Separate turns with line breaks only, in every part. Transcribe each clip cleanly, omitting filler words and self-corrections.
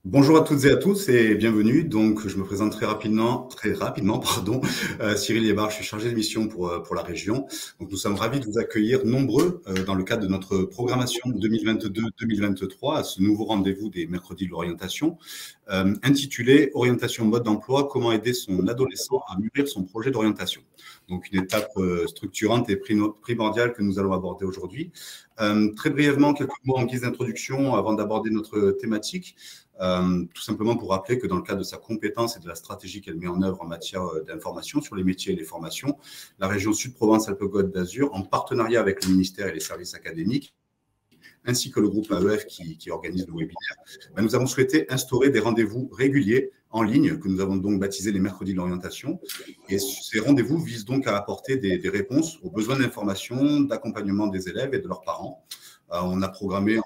Bonjour à toutes et à tous et bienvenue. Donc, je me présente très rapidement, pardon. Cyril Liébar, je suis chargé de mission pour la région. Donc, nous sommes ravis de vous accueillir nombreux dans le cadre de notre programmation 2022-2023 à ce nouveau rendez-vous des mercredis de l'orientation, intitulé Orientation mode d'emploi, comment aider son adolescent à mûrir son projet d'orientation. Donc, une étape structurante et primordiale que nous allons aborder aujourd'hui. Très brièvement, quelques mots en guise d'introduction avant d'aborder notre thématique. Tout simplement pour rappeler que dans le cadre de sa compétence et de la stratégie qu'elle met en œuvre en matière d'information sur les métiers et les formations, la région Sud-Provence-Alpes-Côte d'Azur, en partenariat avec le ministère et les services académiques, ainsi que le groupe AEF qui organise le webinaire, nous avons souhaité instaurer des rendez-vous réguliers en ligne que nous avons donc baptisés les mercredis de l'orientation. Et ces rendez-vous visent donc à apporter des réponses aux besoins d'information, d'accompagnement des élèves et de leurs parents. On a programmé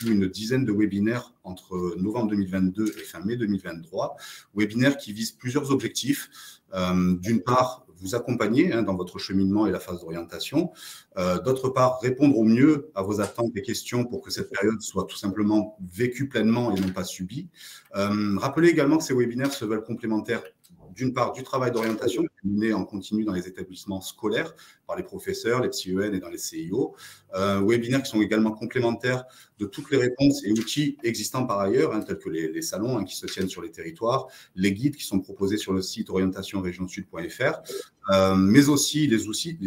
une dizaine de webinaires entre novembre 2022 et fin mai 2023, webinaires qui visent plusieurs objectifs. D'une part, vous accompagner dans votre cheminement et la phase d'orientation. D'autre part, répondre au mieux à vos attentes et questions pour que cette période soit tout simplement vécue pleinement et non pas subie. Rappelez également que ces webinaires se veulent complémentaires d'une part du travail d'orientation mené en continu dans les établissements scolaires par les professeurs, les psy-EN et dans les CIO. Webinaires qui sont également complémentaires de toutes les réponses et outils existants par ailleurs, tels que les salons qui se tiennent sur les territoires, les guides qui sont proposés sur le site orientationregionsud.fr, mais aussi les outils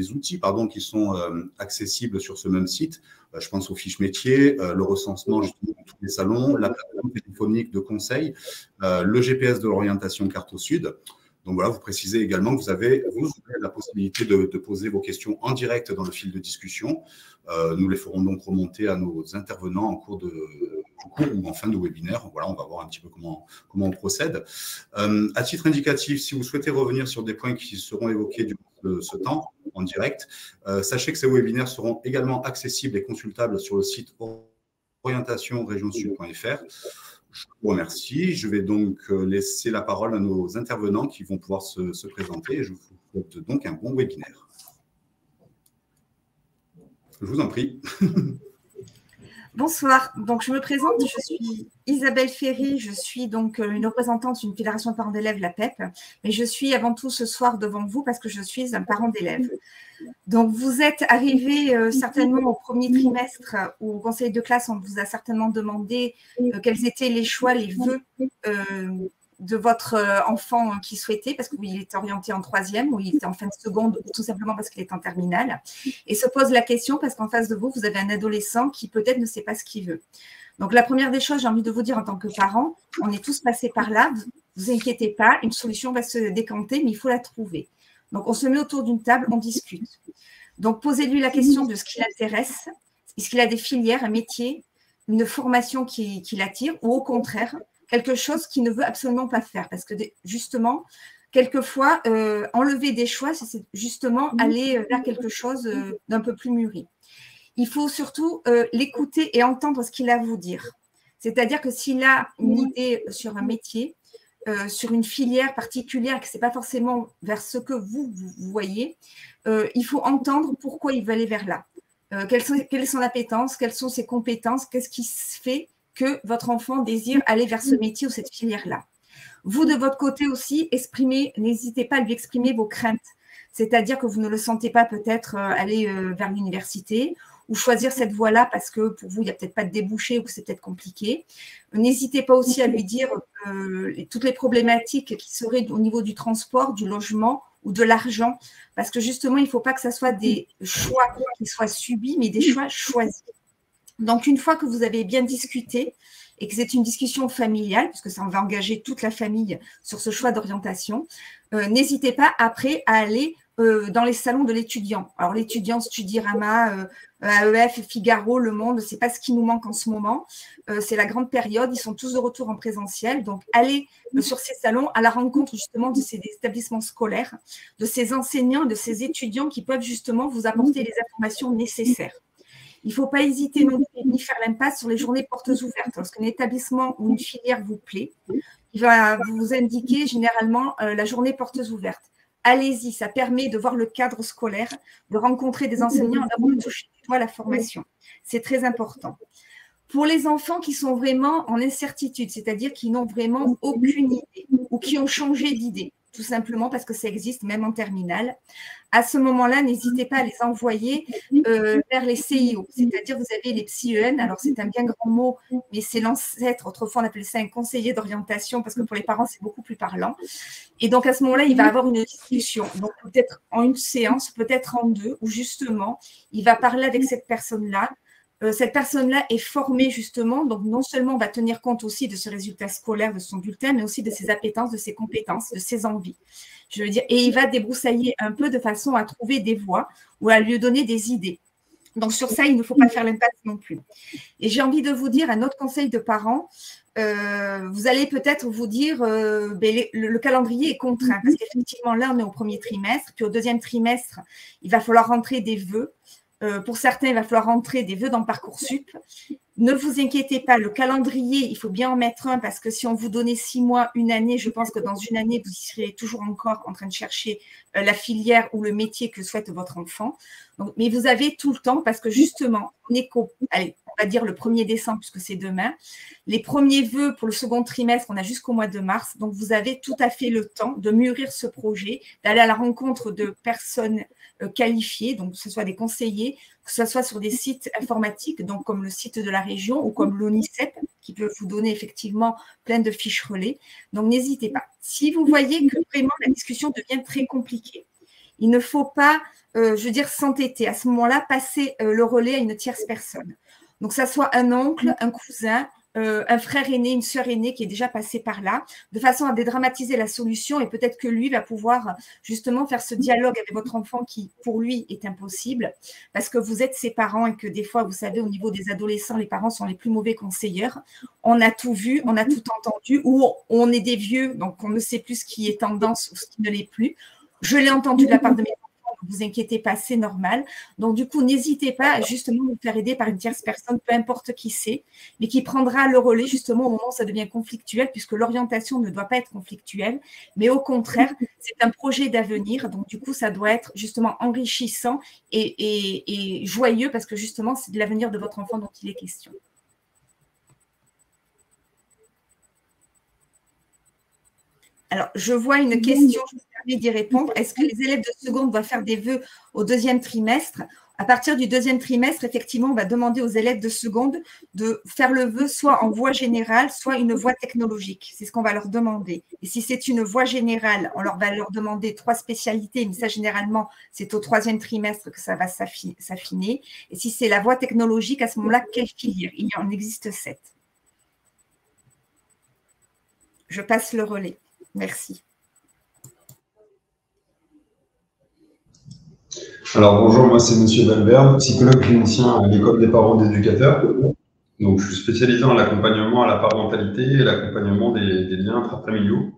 qui sont accessibles sur ce même site. Je pense aux fiches métiers, le recensement justement de tous les salons, la plateforme téléphonique de conseil, le GPS de l'orientation Carte au Sud. Donc voilà, vous précisez également que vous avez la possibilité de poser vos questions en direct dans le fil de discussion. Nous les ferons donc remonter à nos intervenants en cours ou en fin de webinaire. Voilà, on va voir un petit peu comment on procède. À titre indicatif, si vous souhaitez revenir sur des points qui seront évoqués durant ce temps en direct, sachez que ces webinaires seront également accessibles et consultables sur le site orientationregionsud.fr. Je vous remercie. Je vais donc laisser la parole à nos intervenants qui vont pouvoir se présenter. Et je vous souhaite donc un bon webinaire. Je vous en prie.
Bonsoir, donc je me présente, je suis Isabelle Ferry, je suis donc une représentante d'une fédération de parents d'élèves, la PEP, mais je suis avant tout ce soir devant vous parce que je suis un parent d'élève. Donc vous êtes arrivés certainement au premier trimestre où au conseil de classe, on vous a certainement demandé quels étaient les choix, les vœux de votre enfant qui souhaitait, parce qu'il était orienté en troisième ou il était en fin de seconde, ou tout simplement parce qu'il est en terminale. Et se pose la question parce qu'en face de vous, vous avez un adolescent qui peut-être ne sait pas ce qu'il veut. Donc la première des choses, j'ai envie de vous dire en tant que parent, on est tous passés par là, vous inquiétez pas, une solution va se décanter, mais il faut la trouver. Donc on se met autour d'une table, on discute. Donc posez-lui la question de ce qui l'intéresse, est-ce qu'il a des filières, un métier, une formation qui l'attire, ou au contraire, quelque chose qu'il ne veut absolument pas faire. Parce que justement, quelquefois, enlever des choix, c'est justement aller vers quelque chose d'un peu plus mûri. Il faut surtout l'écouter et entendre ce qu'il a à vous dire. C'est-à-dire que s'il a une idée sur un métier, sur une filière particulière, que ce n'est pas forcément vers ce que vous voyez, il faut entendre pourquoi il veut aller vers là. Quelle est son appétence, quelles sont ses compétences, qu'est-ce qui se fait que votre enfant désire aller vers ce métier ou cette filière-là. Vous, de votre côté aussi, n'hésitez pas à lui exprimer vos craintes. C'est-à-dire que vous ne le sentez pas peut-être aller vers l'université ou choisir cette voie-là parce que pour vous, il n'y a peut-être pas de débouché ou que c'est peut-être compliqué. N'hésitez pas aussi à lui dire toutes les problématiques qui seraient au niveau du transport, du logement ou de l'argent, parce que justement, il ne faut pas que ce soit des choix qui soient subis, mais des choix choisis. Donc, une fois que vous avez bien discuté et que c'est une discussion familiale, puisque ça va engager toute la famille sur ce choix d'orientation, n'hésitez pas après à aller dans les salons de l'étudiant. Alors, l'étudiant Studirama, AEF, Figaro, Le Monde, ce n'est pas ce qui nous manque en ce moment. C'est la grande période. Ils sont tous de retour en présentiel. Donc, allez sur ces salons à la rencontre justement de ces établissements scolaires, de ces enseignants, de ces étudiants qui peuvent justement vous apporter les informations nécessaires. Il ne faut pas hésiter non plus ni faire l'impasse sur les journées portes ouvertes. Lorsqu'un établissement ou une filière vous plaît, il va vous indiquer généralement la journée portes ouvertes. Allez-y, ça permet de voir le cadre scolaire, de rencontrer des enseignants, d'avoir touché du doigt la formation. C'est très important. Pour les enfants qui sont vraiment en incertitude, c'est-à-dire qui n'ont vraiment aucune idée ou qui ont changé d'idée, tout simplement parce que ça existe même en terminale, à ce moment-là, n'hésitez pas à les envoyer vers les CIO, c'est-à-dire vous avez les psy-EN, alors c'est un bien grand mot, mais c'est l'ancêtre, autrefois on appelait ça un conseiller d'orientation, parce que pour les parents c'est beaucoup plus parlant. Et donc à ce moment-là, il va avoir une discussion, donc peut-être en une séance, peut-être en deux, où justement, il va parler avec cette personne-là. Cette personne-là est formée justement, donc non seulement on va tenir compte aussi de ce résultat scolaire de son bulletin, mais aussi de ses appétences, de ses compétences, de ses envies. Je veux dire, et il va débroussailler un peu de façon à trouver des voies ou à lui donner des idées. Donc sur ça, il ne faut pas faire l'impasse non plus. Et j'ai envie de vous dire un autre conseil de parents. Vous allez peut-être vous dire le calendrier est contraint parce qu'effectivement là on est au premier trimestre, puis au deuxième trimestre il va falloir rentrer des vœux. Pour certains, il va falloir rentrer des vœux dans Parcoursup. Ne vous inquiétez pas, le calendrier, il faut bien en mettre un parce que si on vous donnait 6 mois, une année, je pense que dans une année, vous serez toujours encore en train de chercher la filière ou le métier que souhaite votre enfant. Donc, mais vous avez tout le temps parce que justement, on est allez, on va dire le 1er décembre puisque c'est demain. Les premiers vœux pour le second trimestre, on a jusqu'au mois de mars. Donc, vous avez tout à fait le temps de mûrir ce projet, d'aller à la rencontre de personnes qualifiés, donc que ce soit des conseillers, que ce soit sur des sites informatiques, donc comme le site de la région ou comme l'ONICEP, qui peut vous donner effectivement plein de fiches relais. Donc, n'hésitez pas. Si vous voyez que vraiment la discussion devient très compliquée, il ne faut pas, je veux dire, s'entêter. À ce moment-là, passer le relais à une tierce personne. Donc, ça soit un oncle, un cousin, un frère aîné, une sœur aînée qui est déjà passé par là, de façon à dédramatiser la solution et peut-être que lui va pouvoir justement faire ce dialogue avec votre enfant qui, pour lui, est impossible parce que vous êtes ses parents et que des fois, vous savez, au niveau des adolescents, les parents sont les plus mauvais conseillers. On a tout vu, on a tout entendu ou on est des vieux, donc on ne sait plus ce qui est tendance ou ce qui ne l'est plus. Je l'ai entendu de la part de mes enfants, ne vous inquiétez pas, c'est normal. Donc, du coup, n'hésitez pas à justement vous faire aider par une tierce personne, peu importe qui c'est, mais qui prendra le relais justement au moment où ça devient conflictuel, puisque l'orientation ne doit pas être conflictuelle, mais au contraire, c'est un projet d'avenir. Donc, du coup, ça doit être justement enrichissant et joyeux, parce que justement, c'est de l'avenir de votre enfant dont il est question. Alors, je vois une question, je me permets d'y répondre. Est-ce que les élèves de seconde doivent faire des vœux au deuxième trimestre? À partir du deuxième trimestre, effectivement, on va demander aux élèves de seconde de faire le vœu soit en voie générale, soit une voie technologique. C'est ce qu'on va leur demander. Et si c'est une voie générale, on va leur demander 3 spécialités, mais ça, généralement, c'est au 3e trimestre que ça va s'affiner. Et si c'est la voie technologique, à ce moment-là, quelle filière? Il en existe 7. Je passe le relais. Merci.
Alors bonjour, moi c'est Monsieur Valverde, psychologue clinicien à l'école des parents d'éducateurs. Donc je suis spécialisé dans l'accompagnement à la parentalité et l'accompagnement des liens intrafamiliaux.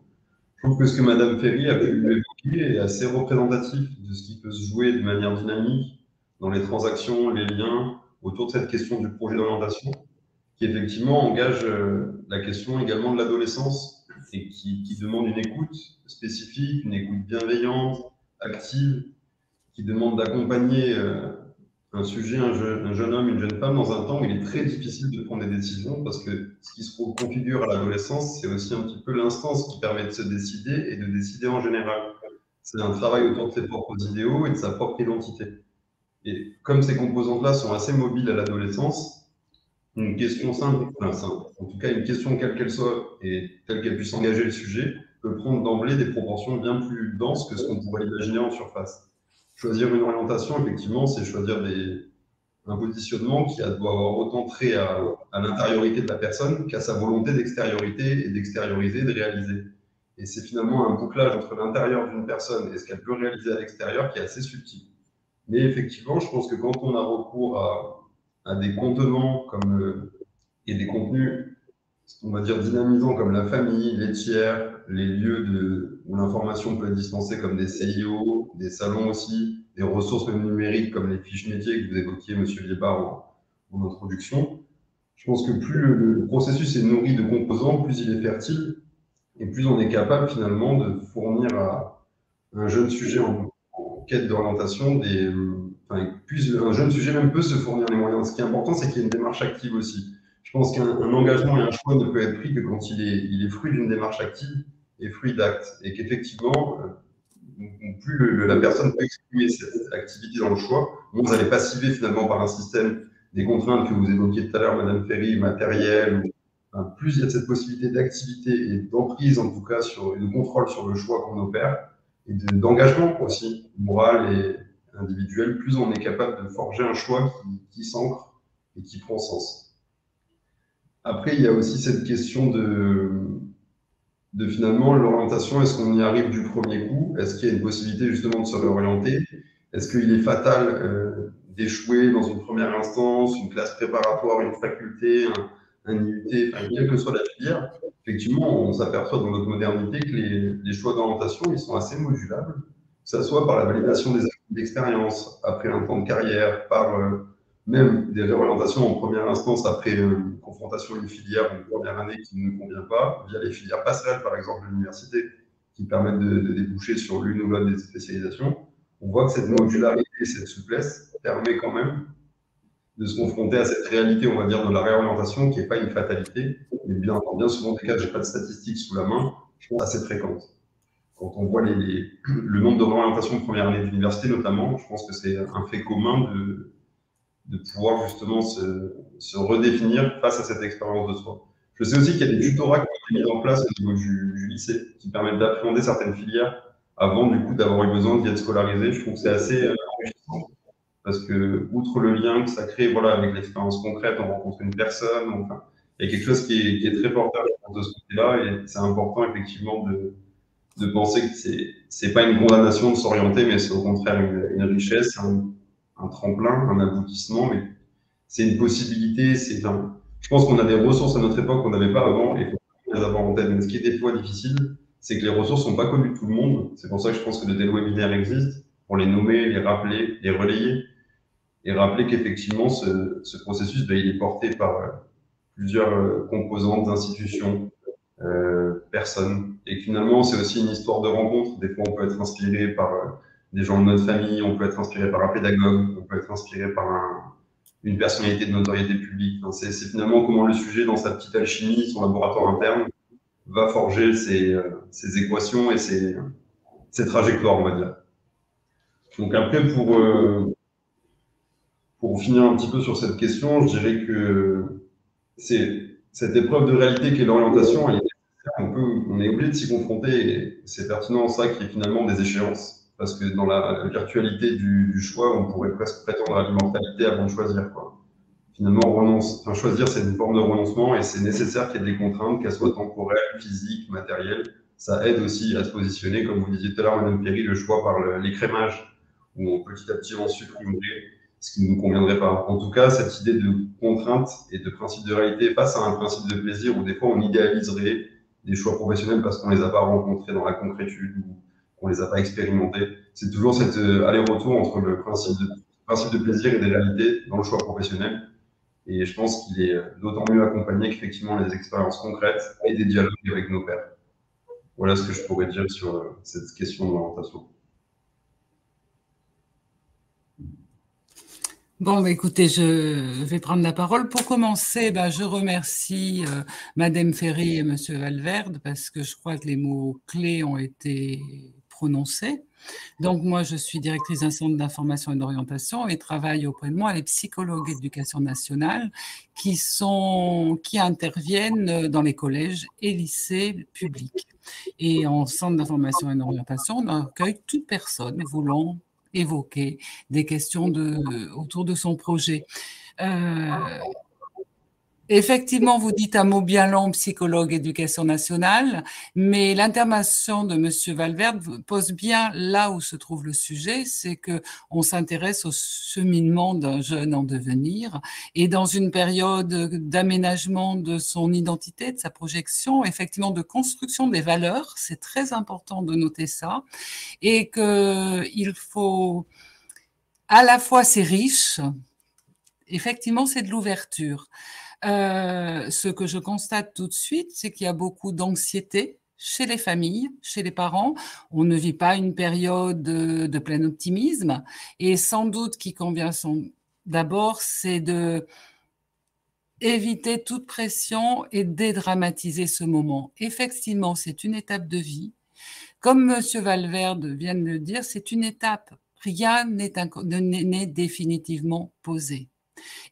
Je trouve que ce que Madame Ferry a pu évoquer est assez représentatif de ce qui peut se jouer de manière dynamique dans les transactions, les liens autour de cette question du projet d'orientation, qui effectivement engage la question également de l'adolescence et qui demande une écoute spécifique, une écoute bienveillante, active, qui demande d'accompagner un sujet, un jeune homme, une jeune femme dans un temps où il est très difficile de prendre des décisions parce que ce qui se configure à l'adolescence, c'est aussi un petit peu l'instance qui permet de se décider et de décider en général. C'est un travail autour de ses propres idéaux et de sa propre identité. Et comme ces composantes-là sont assez mobiles à l'adolescence, une question simple, en tout cas une question quelle qu'elle soit et telle qu'elle puisse engager le sujet, peut prendre d'emblée des proportions bien plus denses que ce qu'on pourrait imaginer en surface. Choisir une orientation, effectivement, c'est choisir un positionnement qui doit avoir autant trait à l'intériorité de la personne qu'à sa volonté d'extériorité et d'extérioriser, de réaliser. Et c'est finalement un bouclage entre l'intérieur d'une personne et ce qu'elle peut réaliser à l'extérieur qui est assez subtil. Mais effectivement, je pense que quand on a recours à des contenants et des contenus, on va dire, dynamisants comme la famille, les tiers, les lieux où l'information peut être dispensée comme des CIO, des salons aussi, des ressources même numériques comme les fiches métiers que vous évoquiez, Monsieur Liébard, en introduction. Je pense que plus le processus est nourri de composants, plus il est fertile et plus on est capable finalement de fournir à un jeune sujet en quête d'orientation plus un jeune sujet même peut se fournir les moyens. Ce qui est important, c'est qu'il y ait une démarche active aussi. Je pense qu'un engagement et un choix ne peut être pris que quand il est fruit d'une démarche active et fruit d'actes. Et qu'effectivement, plus la personne peut exprimer cette activité dans le choix, moins elle est passivée finalement par un système des contraintes que vous évoquiez tout à l'heure, Madame Ferry, matériel, plus il y a cette possibilité d'activité et d'emprise en tout cas et de contrôle sur le choix qu'on opère et d'engagement aussi moral et individuel, plus on est capable de forger un choix qui s'ancre et qui prend sens. Après, il y a aussi cette question de finalement l'orientation, est-ce qu'on y arrive du premier coup? Est-ce qu'il y a une possibilité justement de se réorienter? Est-ce qu'il est fatal d'échouer dans une première instance, une classe préparatoire, une faculté, un IUT, enfin, quelle que soit la filière? Effectivement, on s'aperçoit dans notre modernité que les choix d'orientation, ils sont assez modulables, que ce soit par la validation des acquis d'expérience, après un temps de carrière, par même des réorientations en première instance après une confrontation à une filière en première année qui ne nous convient pas, via les filières passerelles, par exemple, de l'université, qui permettent de déboucher sur l'une ou l'autre des spécialisations. On voit que cette modularité et cette souplesse permet quand même de se confronter à cette réalité, on va dire, de la réorientation, qui n'est pas une fatalité, mais bien souvent des cas, je n'ai pas de statistiques sous la main, je pense assez fréquentes. Quand on voit le nombre de réorientations de première année d'université, notamment, je pense que c'est un fait commun de pouvoir justement se redéfinir face à cette expérience de soi. Je sais aussi qu'il y a des tutorats qui ont été mis en place au niveau du lycée qui permettent d'appréhender certaines filières avant du coup d'avoir eu besoin d'y être scolarisé. Je trouve que c'est assez enrichissant parce que, outre le lien que ça crée voilà, avec l'expérience concrète, on rencontre une personne, enfin, il y a quelque chose qui est très porteur de ce côté-là et c'est important effectivement de penser que c'est pas une condamnation de s'orienter, mais c'est au contraire une richesse, un tremplin, un aboutissement, mais c'est une possibilité. Je pense qu'on a des ressources à notre époque qu'on n'avait pas avant et il faut les avoir en tête. Mais ce qui est des fois difficile, c'est que les ressources ne sont pas connues de tout le monde. C'est pour ça que je pense que de tels webinaires existent, pour les nommer, les rappeler, les relayer et rappeler qu'effectivement, ce processus, ben, il est porté par plusieurs composantes, institutions, personnes. Et finalement, c'est aussi une histoire de rencontre. Des fois, on peut être inspiré par des gens de notre famille, on peut être inspiré par un pédagogue, on peut être inspiré par une personnalité de notoriété publique. Enfin, c'est finalement comment le sujet, dans sa petite alchimie, son laboratoire interne, va forger ses équations et ses trajectoires, on va dire. Donc après, pour finir un petit peu sur cette question, je dirais que cette épreuve de réalité qu'est l'orientation, on est obligé de s'y confronter et c'est pertinent ça qu'il y ait finalement des échéances. Parce que dans la virtualité du choix, on pourrait presque prétendre à l'immortalité avant de choisir, quoi. Finalement, choisir, c'est une forme de renoncement et c'est nécessaire qu'il y ait des contraintes, qu'elles soient temporelles, physiques, matérielles. Ça aide aussi à se positionner, comme vous disiez tout à l'heure, Mme Perry, le choix par l'écrémage, où petit à petit on supprimerait ce qui ne nous conviendrait pas. En tout cas, cette idée de contrainte et de principe de réalité face à un principe de plaisir où des fois on idéaliserait des choix professionnels parce qu'on ne les a pas rencontrés dans la concrétude ou qu'on ne les a pas expérimentés. C'est toujours cet aller-retour entre le principe de plaisir et des réalités dans le choix professionnel. Et je pense qu'il est d'autant mieux accompagné qu'effectivement les expériences concrètes et des dialogues avec nos pairs. Voilà ce que je pourrais dire sur cette question d'orientation.
Bon, bah, écoutez, je vais prendre la parole. Pour commencer, je remercie Madame Ferry et Monsieur Valverde parce que je crois que les mots clés ont été prononcés. Donc, moi, je suis directrice d'un centre d'information et d'orientation et travaille auprès de moi les psychologues d'éducation nationale qui interviennent dans les collèges et lycées publics. Et en centre d'information et d'orientation, on accueille toute personne voulant évoquer des questions autour de son projet. Effectivement, vous dites un mot bien long, psychologue éducation nationale, mais l'intervention de Monsieur Valverde pose bien là où se trouve le sujet, c'est que on s'intéresse au cheminement d'un jeune en devenir et dans une période d'aménagement de son identité, de sa projection, effectivement de construction des valeurs, c'est très important de noter ça, et qu'il faut à la fois c'est riche, effectivement c'est de l'ouverture. Ce que je constate tout de suite, c'est qu'il y a beaucoup d'anxiété chez les familles, chez les parents. On ne vit pas une période de plein optimisme. Et sans doute, qui convient d'abord, c'est de éviter toute pression et dédramatiser ce moment. Effectivement, c'est une étape de vie. Comme M. Valverde vient de le dire, c'est une étape. Rien n'est définitivement posé.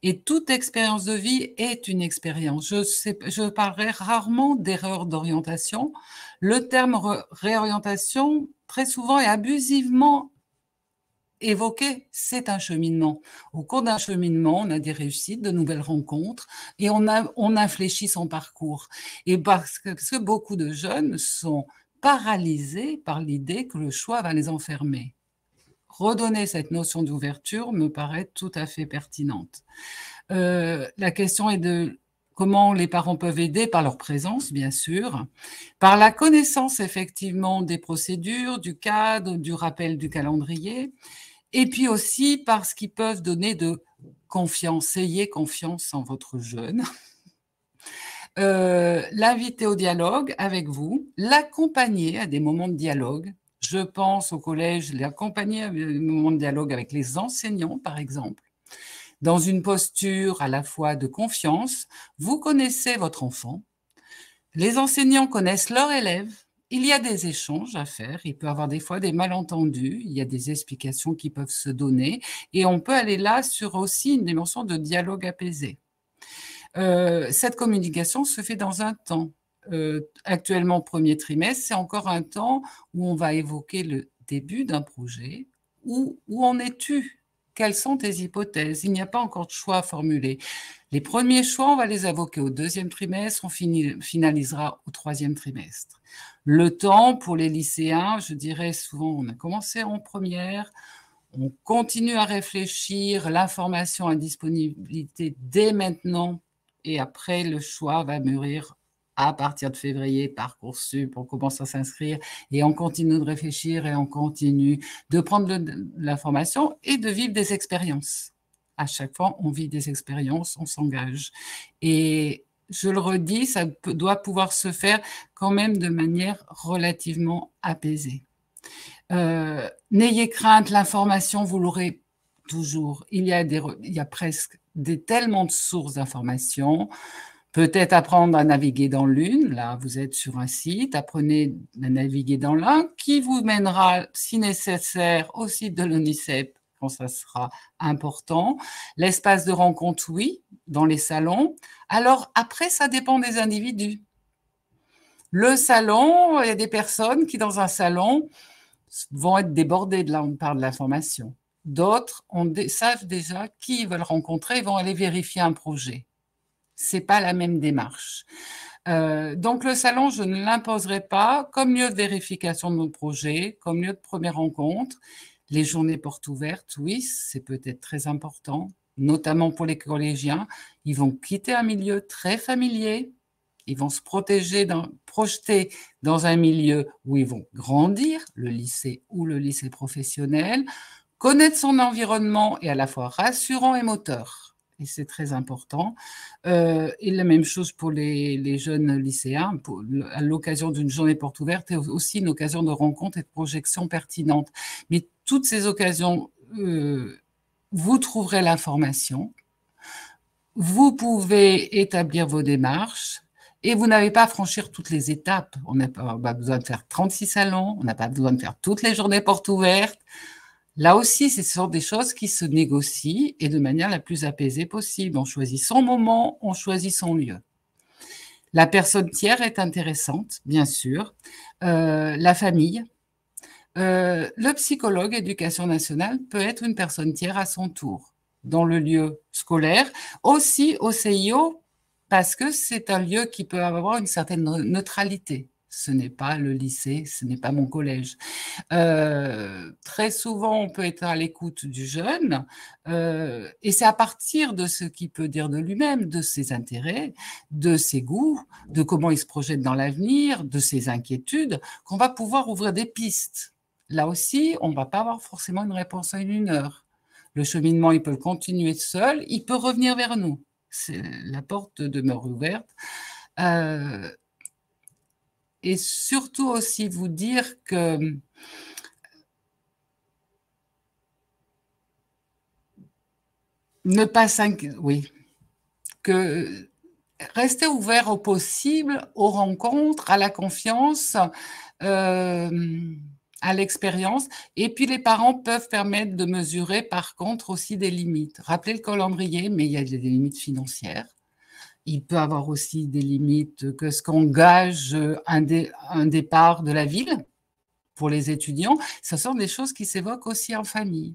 Et toute expérience de vie est une expérience. Je parlerai rarement d'erreur d'orientation. Le terme réorientation, très souvent et abusivement évoqué, c'est un cheminement. Au cours d'un cheminement, on a des réussites, de nouvelles rencontres, et on infléchit son parcours. Et parce que beaucoup de jeunes sont paralysés par l'idée que le choix va les enfermer. Redonner cette notion d'ouverture me paraît tout à fait pertinente. La question est de comment les parents peuvent aider par leur présence, bien sûr, par la connaissance effectivement des procédures, du cadre, du rappel du calendrier, et puis aussi parce qu'ils peuvent donner de confiance. Ayez confiance en votre jeune. L'inviter au dialogue avec vous, l'accompagner à des moments de dialogue. Je pense au collège, l'accompagner à des moments de dialogue avec les enseignants, par exemple, dans une posture à la fois de confiance. Vous connaissez votre enfant, les enseignants connaissent leurs élèves, il y a des échanges à faire, il peut y avoir des fois des malentendus, il y a des explications qui peuvent se donner, et on peut aller là sur aussi une dimension de dialogue apaisé. Cette communication se fait dans un temps. Actuellement, premier trimestre, c'est encore un temps où on va évoquer le début d'un projet. Où en es-tu? Quelles sont tes hypothèses? Il n'y a pas encore de choix formulé. Les premiers choix, on va les évoquer au deuxième trimestre, on finalisera au troisième trimestre. Le temps pour les lycéens, je dirais souvent, on a commencé en première, on continue à réfléchir, l'information à disponibilité dès maintenant, et après, le choix va mûrir à partir de février, Parcoursup, on commence à s'inscrire et on continue de réfléchir et on continue de prendre de l'information et de vivre des expériences. À chaque fois, on vit des expériences, on s'engage. Et je le redis, ça doit pouvoir se faire quand même de manière relativement apaisée. N'ayez crainte, l'information, vous l'aurez toujours. Il y a presque tellement de sources d'informations. Peut-être apprendre à naviguer dans l'une. Là, vous êtes sur un site, apprenez à naviguer dans l'un, qui vous mènera, si nécessaire, au site de l'ONICEP, quand ça sera important. L'espace de rencontre, oui, dans les salons. Alors, après, ça dépend des individus. Le salon, il y a des personnes qui, dans un salon, vont être débordées par de l'information. D'autres savent déjà qui ils veulent rencontrer et vont aller vérifier un projet. Ce n'est pas la même démarche. Donc, le salon, je ne l'imposerai pas comme lieu de vérification de nos projets, comme lieu de première rencontre. Les journées portes ouvertes, oui, c'est peut-être très important, notamment pour les collégiens. Ils vont quitter un milieu très familier. Ils vont se projeter dans un milieu où ils vont grandir, le lycée ou le lycée professionnel. Connaître son environnement est à la fois rassurant et moteur. Et c'est très important. Et la même chose pour les jeunes lycéens, à l'occasion d'une journée porte ouverte, et aussi une occasion de rencontre et de projection pertinente. Mais toutes ces occasions, vous trouverez l'information. Vous pouvez établir vos démarches. Et vous n'avez pas à franchir toutes les étapes. On n'a pas besoin de faire 36 salons, on n'a pas besoin de faire toutes les journées portes ouvertes. Là aussi, ce sont des choses qui se négocient et de manière la plus apaisée possible. On choisit son moment, on choisit son lieu. La personne tiers est intéressante, bien sûr. La famille. Le psychologue éducation nationale peut être une personne tiers à son tour dans le lieu scolaire, aussi au CIO, parce que c'est un lieu qui peut avoir une certaine neutralité. Ce n'est pas le lycée, ce n'est pas mon collège. Très souvent, on peut être à l'écoute du jeune, et c'est à partir de ce qu'il peut dire de lui-même, de ses intérêts, de ses goûts, de comment il se projette dans l'avenir, de ses inquiétudes, qu'on va pouvoir ouvrir des pistes. Là aussi, on ne va pas avoir forcément une réponse en une heure. Le cheminement, il peut continuer seul, il peut revenir vers nous. La porte demeure ouverte. Et surtout aussi vous dire que ne pas s'inquiéter, oui, que rester ouvert au possible, aux rencontres, à la confiance, à l'expérience. Et puis, les parents peuvent permettre de mesurer, par contre, aussi des limites. Rappelez le calendrier, mais il y a des limites financières. Il peut avoir aussi des limites que ce qu'engage un départ de la ville pour les étudiants. Ce sont des choses qui s'évoquent aussi en famille.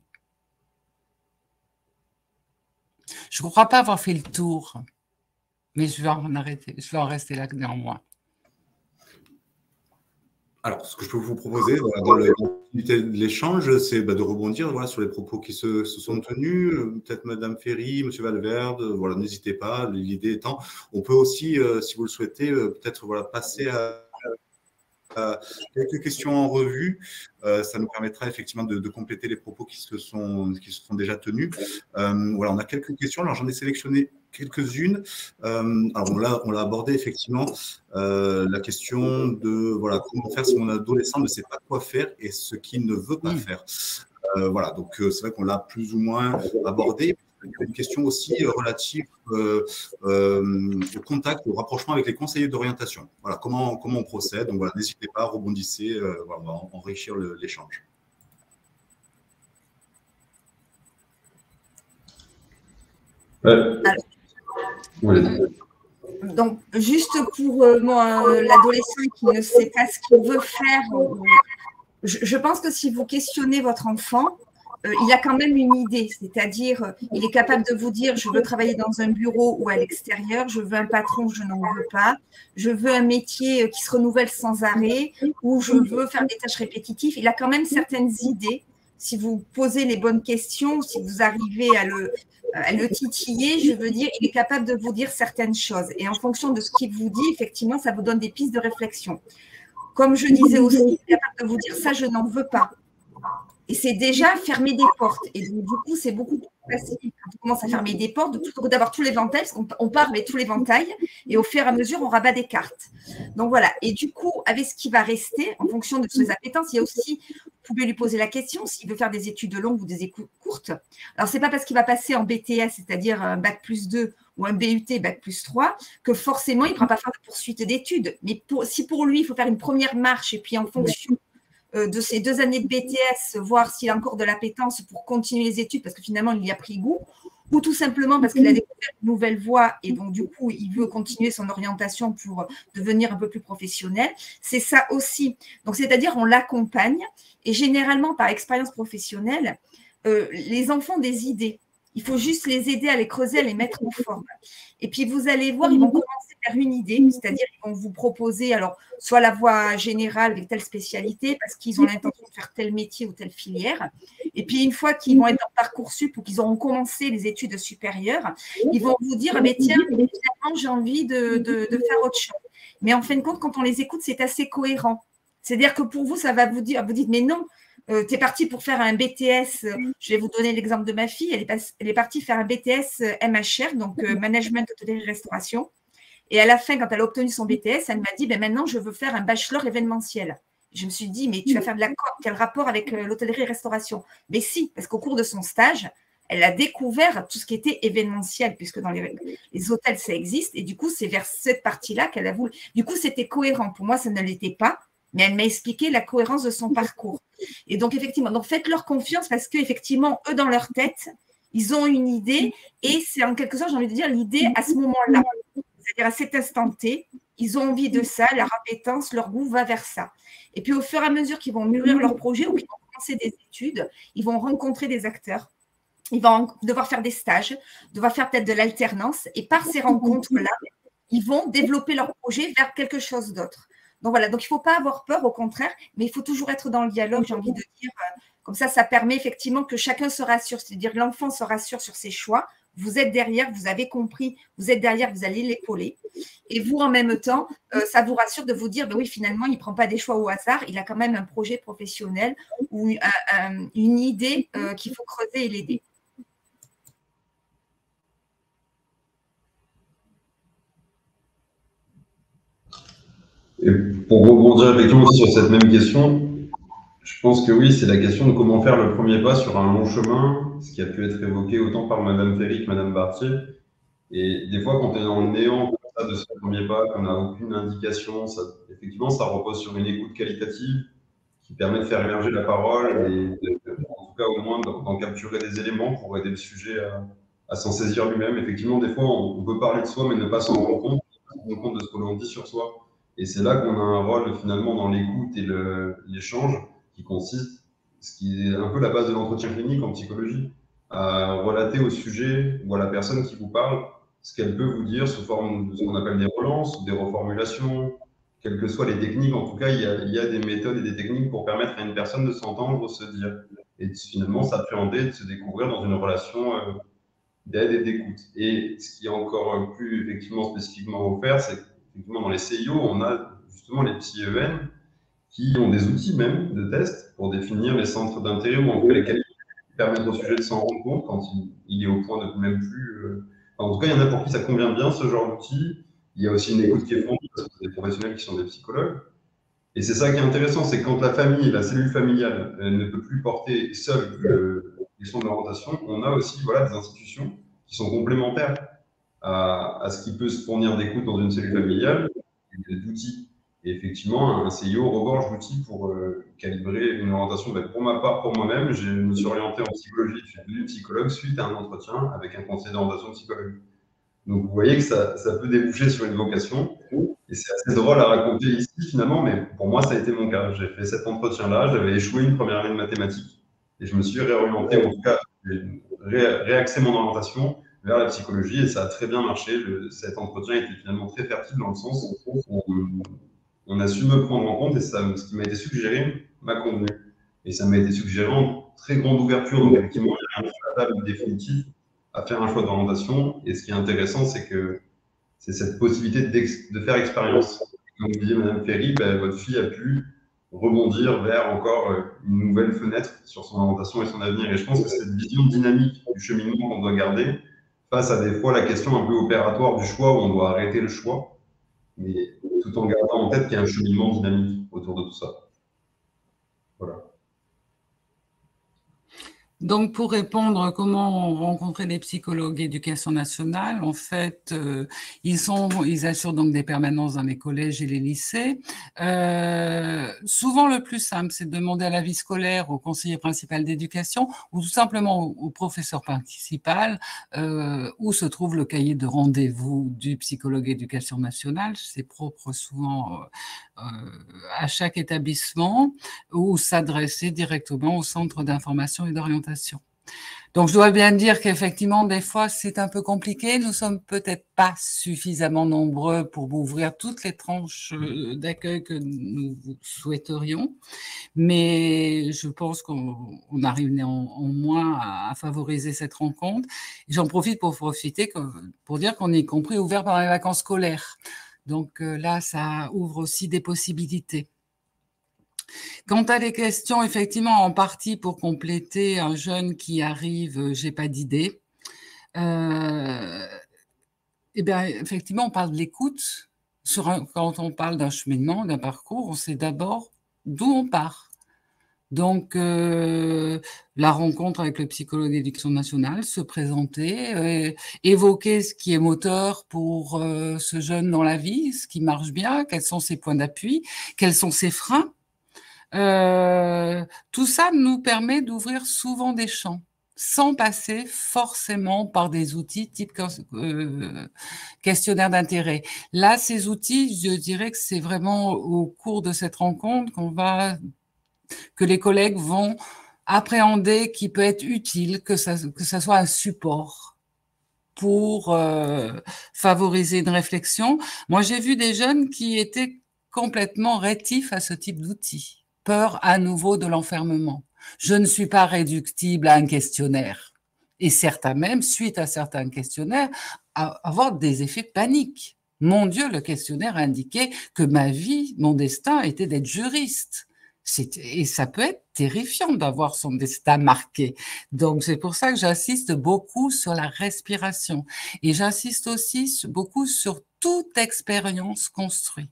Je ne crois pas avoir fait le tour, mais je vais en arrêter, je vais en rester là néanmoins.
Alors, ce que je peux vous proposer dans l'échange, c'est de rebondir sur les propos qui se sont tenus. Peut-être Madame Ferry, Monsieur Valverde, n'hésitez pas. L'idée étant, on peut aussi, si vous le souhaitez, peut-être passer à quelques questions en revue. Ça nous permettra effectivement de compléter les propos qui se sont déjà tenus. On a quelques questions. Alors, j'en ai sélectionné quelques-unes. Alors, on l'a abordé effectivement, la question de comment faire si mon adolescent ne sait pas quoi faire et ce qu'il ne veut pas faire. Donc c'est vrai qu'on l'a plus ou moins abordé. Il y a une question aussi relative au contact, au rapprochement avec les conseillers d'orientation. Comment on procède. Donc n'hésitez pas, rebondissez, on va enrichir l'échange.
Donc, juste pour l'adolescent qui ne sait pas ce qu'il veut faire, je pense que si vous questionnez votre enfant, il a quand même une idée, c'est-à-dire il est capable de vous dire je veux travailler dans un bureau ou à l'extérieur, je veux un patron, je n'en veux pas, je veux un métier qui se renouvelle sans arrêt ou je veux faire des tâches répétitives. Il a quand même certaines idées. Si vous posez les bonnes questions, si vous arrivez à le titiller, je veux dire, il est capable de vous dire certaines choses. Et en fonction de ce qu'il vous dit, effectivement, ça vous donne des pistes de réflexion. Comme je disais aussi, il est capable de vous dire ça, je n'en veux pas. Et c'est déjà fermer des portes. Et donc, du coup, c'est beaucoup plus facile quand on commence à fermer des portes, d'avoir tous les ventails, parce qu'on part avec tous les ventails, et au fur et à mesure, on rabat des cartes. Donc voilà. Et du coup, avec ce qui va rester, en fonction de ses appétences, il y a aussi, vous pouvez lui poser la question s'il veut faire des études longues ou des études courtes. Alors, ce n'est pas parce qu'il va passer en BTS, c'est-à-dire un Bac+2 ou un BUT Bac+3, que forcément, il ne pourra pas faire de poursuite d'études. Mais si pour lui, il faut faire une première marche, et puis en fonction de ces 2 années de BTS, voir s'il a encore de l'appétence pour continuer les études, parce que finalement, il y a pris goût, ou tout simplement parce qu'il a découvert une nouvelle voie et donc, du coup, il veut continuer son orientation pour devenir un peu plus professionnel. C'est ça aussi. Donc, c'est-à-dire, on l'accompagne et généralement, par expérience professionnelle, les enfants ont des idées. Il faut juste les aider à les creuser, à les mettre en forme. Et puis, vous allez voir, ils vont commencer par une idée, c'est-à-dire qu'ils vont vous proposer alors soit la voie générale avec telle spécialité parce qu'ils ont l'intention de faire tel métier ou telle filière. Et puis, une fois qu'ils vont être en Parcoursup ou qu'ils auront commencé les études supérieures, ils vont vous dire, tiens, finalement, j'ai envie de faire autre chose. Mais en fin de compte, quand on les écoute, c'est assez cohérent. C'est-à-dire que pour vous, ça va vous dire, vous dites, mais non, tu es parti pour faire un BTS, je vais vous donner l'exemple de ma fille, elle est partie faire un BTS MHR, donc Management Hôtellerie-Restauration. Et à la fin, quand elle a obtenu son BTS, elle m'a dit, maintenant, je veux faire un bachelor événementiel. Je me suis dit, mais tu vas faire de la com, quel rapport avec l'hôtellerie-restauration? Mais si, parce qu'au cours de son stage, elle a découvert tout ce qui était événementiel, puisque dans les hôtels, ça existe. Et du coup, c'est vers cette partie-là qu'elle a voulu. Du coup, c'était cohérent. Pour moi, ça ne l'était pas. Mais elle m'a expliqué la cohérence de son parcours. Et donc, effectivement, faites-leur confiance parce qu'effectivement, eux, dans leur tête, ils ont une idée et c'est en quelque sorte, j'ai envie de dire, l'idée à ce moment-là. C'est-à-dire à cet instant T, ils ont envie de ça, leur appétence, leur goût va vers ça. Et puis, au fur et à mesure qu'ils vont mûrir leur projet ou qu'ils vont commencer des études, ils vont rencontrer des acteurs. Ils vont devoir faire des stages, devoir faire peut-être de l'alternance. Et par ces rencontres-là, ils vont développer leur projet vers quelque chose d'autre. Donc voilà, donc il ne faut pas avoir peur, au contraire, mais il faut toujours être dans le dialogue, j'ai envie de dire. Comme ça permet effectivement que chacun se rassure, c'est-à-dire que l'enfant se rassure sur ses choix. Vous êtes derrière, vous avez compris, vous êtes derrière, vous allez l'épauler. Et vous, en même temps, ça vous rassure de vous dire, oui, finalement, il ne prend pas des choix au hasard, il a quand même un projet professionnel ou une idée qu'il faut creuser et l'aider.
Et pour rebondir effectivement sur cette même question, je pense que oui, c'est la question de comment faire le premier pas sur un long chemin, ce qui a pu être évoqué autant par Madame Ferry que Madame Bartier. Et des fois, quand on est dans le néant comme ça, de ce premier pas, qu'on n'a aucune indication, effectivement, ça repose sur une écoute qualitative qui permet de faire émerger la parole et en tout cas au moins d'en capturer des éléments pour aider le sujet à s'en saisir lui-même. Effectivement, des fois, on peut parler de soi, mais ne pas s'en rendre compte de ce que l'on dit sur soi. Et c'est là qu'on a un rôle finalement dans l'écoute et l'échange qui consiste, ce qui est un peu la base de l'entretien clinique en psychologie, à relater au sujet ou à la personne qui vous parle ce qu'elle peut vous dire sous forme de ce qu'on appelle des relances, des reformulations, quelles que soient les techniques. En tout cas, il y a des méthodes et des techniques pour permettre à une personne de s'entendre, se dire, et finalement s'appréhender, de se découvrir dans une relation d'aide et d'écoute. Et ce qui est encore plus effectivement spécifiquement offert, c'est qu'effectivement dans les CIO, on a justement les psy-EN qui ont des outils même de test pour définir les centres d'intérêt ou en tout cas les qualités qui permettent au sujet de s'en rendre compte quand il est au point de même plus... en tout cas, il y en a pour qui ça convient bien ce genre d'outil. Il y a aussi une écoute qui est fondée parce que c'est des professionnels qui sont des psychologues. Et c'est ça qui est intéressant, c'est que quand la famille, la cellule familiale ne peut plus porter seule les questions de l'orientation, on a aussi voilà, des institutions qui sont complémentaires à ce qui peut se fournir d'écoute dans une cellule familiale, d'outils. Et effectivement, un CIO regorge d'outils pour calibrer une orientation. Ben, pour ma part, pour moi-même, je me suis orienté en psychologie, je suis devenu psychologue suite à un entretien avec un conseiller d'orientation psychologue. Donc vous voyez que ça peut déboucher sur une vocation. Et c'est assez drôle à raconter ici finalement, mais pour moi, ça a été mon cas. J'ai fait cet entretien-là, j'avais échoué une première année de mathématiques et je me suis réorienté, en tout cas, réaxé mon orientation vers la psychologie et ça a très bien marché. Cet entretien était finalement très fertile dans le sens où on a su me prendre en compte et ce qui m'a été suggéré m'a convenu. Et ça m'a été suggéré en très grande ouverture, donc effectivement, il y a un table définitif à faire un choix d'orientation. Et ce qui est intéressant, c'est que c'est cette possibilité de faire expérience. Comme disait Madame Ferry, ben, votre fille a pu rebondir vers encore une nouvelle fenêtre sur son orientation et son avenir. Et je pense que c'est cette vision dynamique du cheminement qu'on doit garder face à des fois la question un peu opératoire du choix où on doit arrêter le choix, mais tout en gardant en tête qu'il y a un cheminement dynamique autour de tout ça. Voilà.
Donc, pour répondre comment rencontrer les psychologues d'éducation nationale, en fait, ils assurent donc des permanences dans les collèges et les lycées. Souvent, le plus simple, c'est de demander à la vie scolaire, au conseiller principal d'éducation ou tout simplement au professeur principal où se trouve le cahier de rendez-vous du psychologue d'éducation nationale. C'est propre souvent à chaque établissement ou s'adresser directement au centre d'information et d'orientation. Donc, je dois bien dire qu'effectivement, des fois, c'est un peu compliqué. Nous sommes peut-être pas suffisamment nombreux pour ouvrir toutes les tranches d'accueil que nous souhaiterions, mais je pense qu'on arrive néanmoins à favoriser cette rencontre. J'en profite pour dire qu'on est compris ouvert pendant les vacances scolaires. Donc là, ça ouvre aussi des possibilités. Quant à les questions, effectivement, en partie pour compléter un jeune qui arrive, j'ai pas d'idée. Eh bien, effectivement, on parle de l'écoute. Quand on parle d'un cheminement, d'un parcours, on sait d'abord d'où on part. Donc, la rencontre avec le psychologue d'éducation nationale, se présenter, évoquer ce qui est moteur pour ce jeune dans la vie, ce qui marche bien, quels sont ses points d'appui, quels sont ses freins. Tout ça nous permet d'ouvrir souvent des champs, sans passer forcément par des outils type questionnaire d'intérêt. Là, ces outils, je dirais que c'est vraiment au cours de cette rencontre que les collègues vont appréhender qui peut être utile, que ça soit un support pour favoriser une réflexion. Moi, j'ai vu des jeunes qui étaient complètement rétifs à ce type d'outils. Peur à nouveau de l'enfermement. Je ne suis pas réductible à un questionnaire. Et certains même, suite à certains questionnaires, avoir des effets de panique. Mon Dieu, le questionnaire indiquait que ma vie, mon destin était d'être juriste. Et ça peut être terrifiant d'avoir son destin marqué. Donc, c'est pour ça que j'insiste beaucoup sur la respiration. Et j'insiste aussi beaucoup sur toute expérience construite.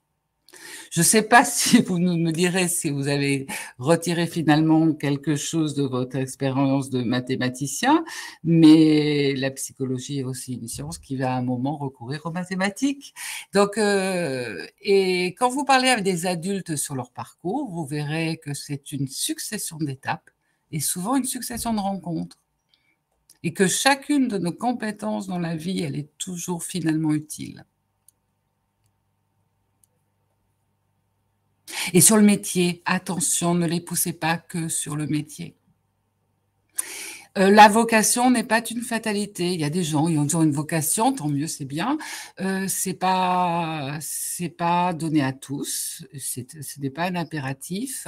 Je ne sais pas si vous me direz si vous avez retiré finalement quelque chose de votre expérience de mathématicien, mais la psychologie est aussi une science qui va à un moment recourir aux mathématiques. Donc, et quand vous parlez avec des adultes sur leur parcours, vous verrez que c'est une succession d'étapes et souvent une succession de rencontres. Et que chacune de nos compétences dans la vie, elle est toujours finalement utile. Et sur le métier, attention, ne les poussez pas que sur le métier. La vocation n'est pas une fatalité. Il y a des gens qui ont une vocation, tant mieux, c'est bien. C'est pas donné à tous. Ce n'est pas un impératif.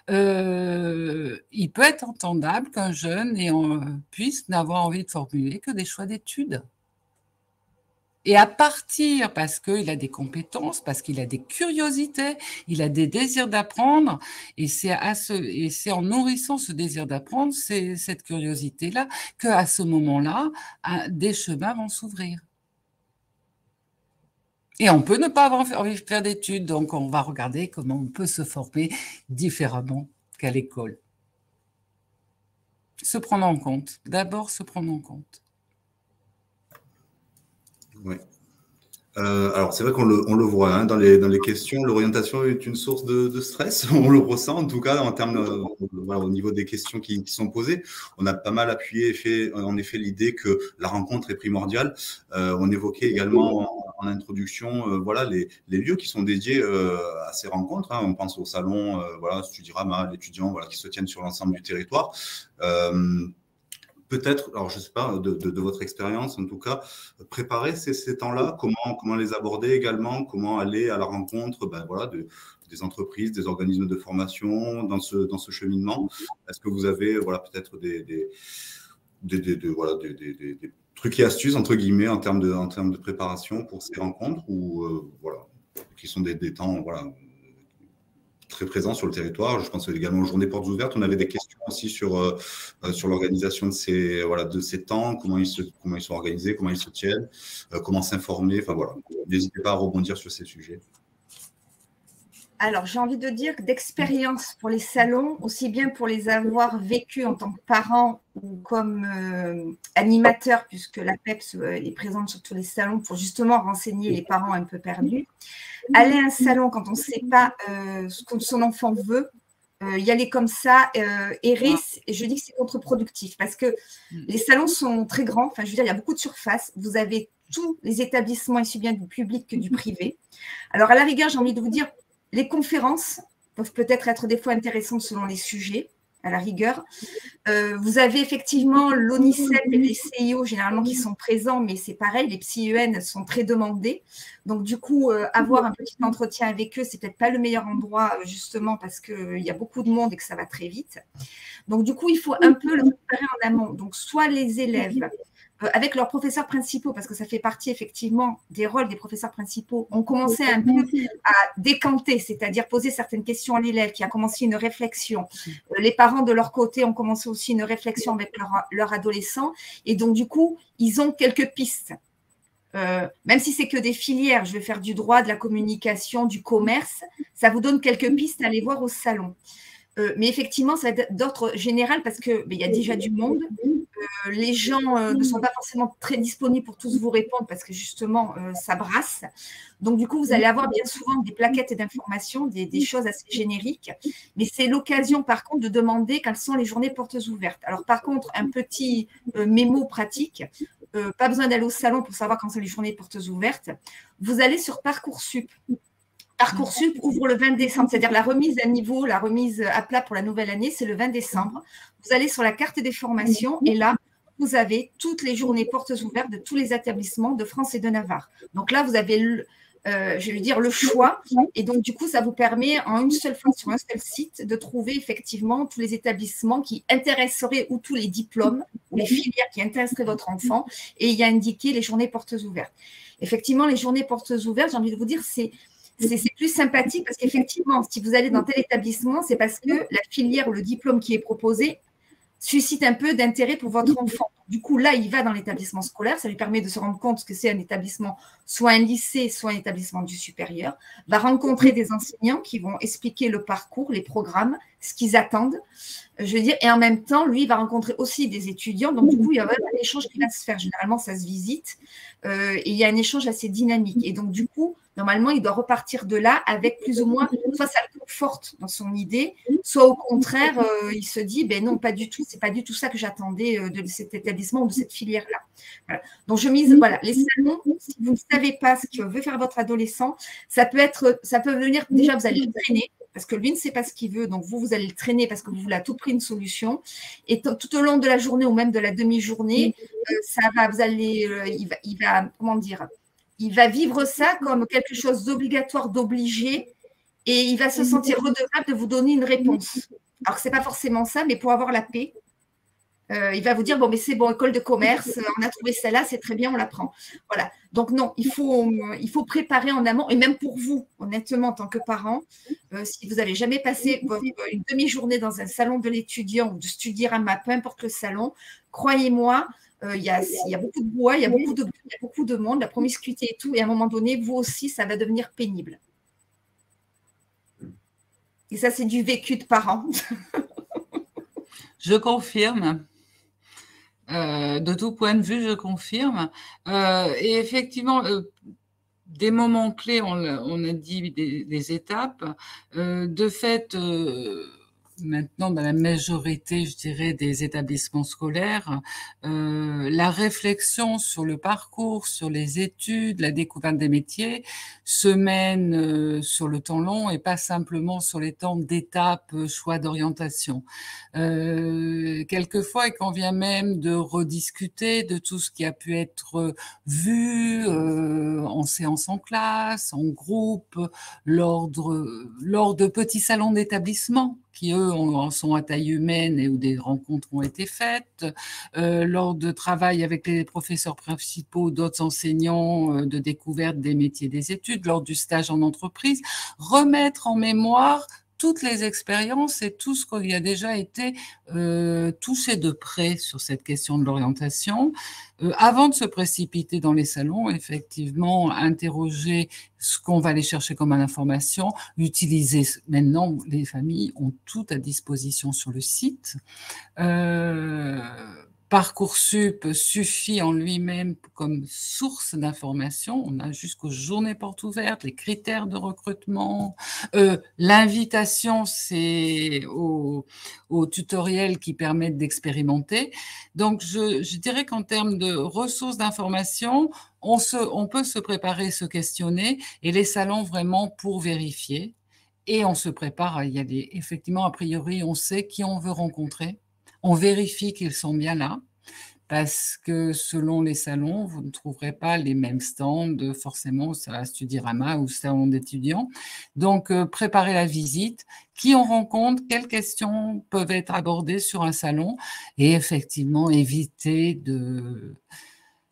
Il peut être entendable qu'un jeune puisse n'avoir envie de formuler que des choix d'études. Et à partir, parce qu'il a des compétences, parce qu'il a des curiosités, il a des désirs d'apprendre, et c'est en nourrissant ce désir d'apprendre, cette curiosité-là, qu'à ce moment-là, des chemins vont s'ouvrir. Et on peut ne pas avoir envie de faire d'études, donc on va regarder comment on peut se former différemment qu'à l'école. Se prendre en compte. D'abord, se prendre en compte.
Oui. Alors, c'est vrai qu'on le voit dans les questions. L'orientation est une source de stress. On le ressent, en tout cas, en termes, voilà, au niveau des questions qui sont posées. On a pas mal appuyé en effet l'idée que la rencontre est primordiale. On évoquait également en introduction voilà, les lieux qui sont dédiés à ces rencontres. On pense au salon voilà, Studirama, l'étudiant voilà, qui se tiennent sur l'ensemble du territoire. Peut-être, alors je ne sais pas, de votre expérience en tout cas, préparer ces temps-là, comment les aborder également, comment aller à la rencontre voilà, des entreprises, des organismes de formation dans ce cheminement. Est-ce que vous avez voilà, peut-être des trucs et astuces, entre guillemets, en termes de préparation pour ces rencontres ou voilà, qui sont des temps voilà, très présent sur le territoire. Je pense également aux journées portes ouvertes. On avait des questions aussi sur l'organisation de ces temps, comment ils sont organisés, comment ils se tiennent, comment s'informer. Enfin voilà, n'hésitez pas à rebondir sur ces sujets.
Alors, j'ai envie de dire que d'expérience pour les salons, aussi bien pour les avoir vécus en tant que parent ou comme animateur, puisque la PEPS est présente sur tous les salons pour justement renseigner les parents un peu perdus. Aller à un salon quand on ne sait pas ce que son enfant veut, y aller comme ça, errer, et je dis que c'est contre-productif parce que les salons sont très grands. Enfin, je veux dire, il y a beaucoup de surface. Vous avez tous les établissements issus bien du public que du privé. Alors, à la rigueur, j'ai envie de vous dire, les conférences peuvent peut-être être des fois intéressantes selon les sujets, à la rigueur. Vous avez effectivement l'ONICEP et les CIO généralement qui sont présents, mais c'est pareil, les psy-UN sont très demandés. Donc, du coup, avoir un petit entretien avec eux, c'est peut-être pas le meilleur endroit, justement, parce qu'il y a beaucoup de monde et que ça va très vite. Donc, du coup, il faut un peu le préparer en amont. Donc, soit les élèves, avec leurs professeurs principaux, parce que ça fait partie effectivement des rôles des professeurs principaux, ont commencé un peu à décanter, c'est-à-dire poser certaines questions à l'élève qui a commencé une réflexion. Les parents de leur côté ont commencé aussi une réflexion avec leur adolescent et donc du coup, ils ont quelques pistes. Même si c'est que des filières, je vais faire du droit, de la communication, du commerce, ça vous donne quelques pistes à aller voir au salon. Mais effectivement, ça va être d'ordre général parce qu'il y a déjà du monde. Les gens ne sont pas forcément très disponibles pour tous vous répondre parce que justement, ça brasse. Donc, du coup, vous allez avoir bien souvent des plaquettes d'informations, des choses assez génériques. Mais c'est l'occasion, par contre, de demander quelles sont les journées portes ouvertes. Alors, par contre, un petit mémo pratique. Pas besoin d'aller au salon pour savoir quand sont les journées portes ouvertes. Vous allez sur Parcoursup. Parcoursup ouvre le 20 décembre, c'est-à-dire la remise à niveau, la remise à plat pour la nouvelle année, c'est le 20 décembre. Vous allez sur la carte des formations et là, vous avez toutes les journées portes ouvertes de tous les établissements de France et de Navarre. Donc là, vous avez, je vais dire, le choix. Et donc, du coup, ça vous permet en une seule fois sur un seul site de trouver effectivement tous les établissements qui intéresseraient ou tous les diplômes ou les filières qui intéresseraient votre enfant. Et il y a indiqué les journées portes ouvertes. Effectivement, les journées portes ouvertes, j'ai envie de vous dire, c'est plus sympathique parce qu'effectivement, si vous allez dans tel établissement, c'est parce que la filière ou le diplôme qui est proposé suscite un peu d'intérêt pour votre enfant. Du coup, là, il va dans l'établissement scolaire, ça lui permet de se rendre compte que c'est un établissement, soit un lycée, soit un établissement du supérieur, va rencontrer des enseignants qui vont expliquer le parcours, les programmes, ce qu'ils attendent, je veux dire, et en même temps, lui, il va rencontrer aussi des étudiants, donc du coup, il y a un échange qui va se faire. Généralement, ça se visite, et il y a un échange assez dynamique. Et donc, du coup, normalement, il doit repartir de là avec plus ou moins, soit ça le conforte dans son idée, soit au contraire, il se dit, ben non, pas du tout, c'est pas du tout ça que j'attendais de cet établissement ou de cette filière-là. Voilà. Donc, je mise, voilà, les salons, si vous ne savez pas ce que veut faire votre adolescent, ça peut venir, déjà, vous allez le traîner, parce que lui ne sait pas ce qu'il veut, donc vous allez le traîner parce que vous voulez à tout prix une solution. Et tout au long de la journée ou même de la demi-journée, il va, comment dire, il va vivre ça comme quelque chose d'obligatoire, d'obligé, et il va se sentir redevable de vous donner une réponse. Alors que ce n'est pas forcément ça, mais pour avoir la paix, il va vous dire, bon, mais c'est bon, école de commerce, on a trouvé celle-là, c'est très bien, on la prend. Voilà. Donc non, il faut préparer en amont, et même pour vous, honnêtement, en tant que parent, si vous n'avez jamais passé une demi-journée dans un salon de l'étudiant ou de Studirama, peu importe le salon, croyez-moi, il y a beaucoup de bois, il y a beaucoup de monde, la promiscuité et tout, et à un moment donné, vous aussi, ça va devenir pénible. Et ça, c'est du vécu de parents.
Je confirme. De tout point de vue, je confirme. Et effectivement, des moments clés, on a dit des étapes. De fait, maintenant, dans la majorité, je dirais, des établissements scolaires, la réflexion sur le parcours, sur les études, la découverte des métiers se mène sur le temps long et pas simplement sur les temps d'étape, choix d'orientation. Quelquefois, il convient même de rediscuter de tout ce qui a pu être vu en séance en classe, en groupe, lors de petits salons d'établissement qui, eux, sont à taille humaine et où des rencontres ont été faites, lors de travail avec les professeurs principaux, d'autres enseignants, de découverte des métiers des études, lors du stage en entreprise, remettre en mémoire toutes les expériences et tout ce qui a déjà été touché de près sur cette question de l'orientation, avant de se précipiter dans les salons, effectivement, interroger ce qu'on va aller chercher comme information, utiliser, maintenant, les familles ont tout à disposition sur le site. Parcoursup suffit en lui-même comme source d'information. On a jusqu'aux journées portes ouvertes, les critères de recrutement. L'invitation, c'est au tutoriel qui permettent d'expérimenter. Donc, je dirais qu'en termes de ressources d'information, on peut se préparer, se questionner, et les salons vraiment pour vérifier. Et on se prépare, effectivement, a priori, on sait qui on veut rencontrer. On vérifie qu'ils sont bien là, parce que selon les salons, vous ne trouverez pas les mêmes stands forcément à Studirama ou salon d'étudiants. Donc, préparez la visite, qui on rencontre, quelles questions peuvent être abordées sur un salon, et effectivement, éviter